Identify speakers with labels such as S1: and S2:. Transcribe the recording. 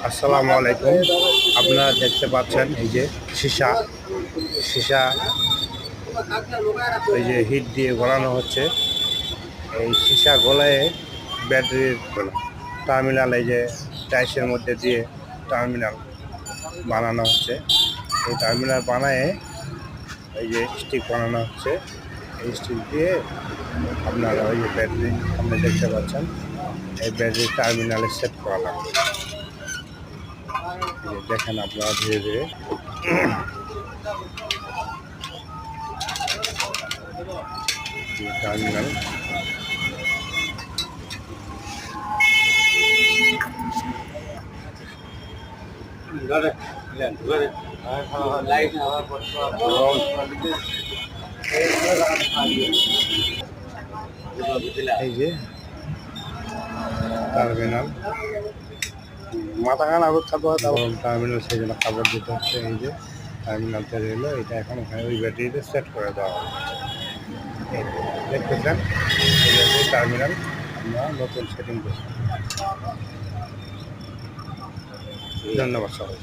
S1: আসসালামু আলাইকুম। আপনারা দেখতে পাচ্ছেন এই যে সীসা সীসা এই যে হিট দিয়ে গলানো হচ্ছে। এই সীসা গলায় ব্যাটারির টার্মিনাল এই যে টাইসের মধ্যে দিয়ে টার্মিনাল বানানো হচ্ছে। এই টার্মিনাল বানায় এই যে স্টিক বানানো হচ্ছে। এই স্টিক দিয়ে আপনারা ওই যে ব্যাটারি আপনি দেখতে পাচ্ছেন, এই ব্যাটারি টার্মিনালে সেট করা লাগবে। দেখেন আপনারা ধীরে ধীরে টার্মিনাল এই যে টার্মিনাল মাথা খান আবার টার্মিনাল সেই জন্য কাপড় দিতে হচ্ছে। এই যে টার্মিনাল তৈরি হলো, এটা এখন ওখানে ওই ব্যাটারিতে সেট করে দেওয়া হবে। দেখতেছেন এই ব্যাটারি টার্মিনাল আমরা নতুন সেটিং করছি। ধন্যবাদ সবাই।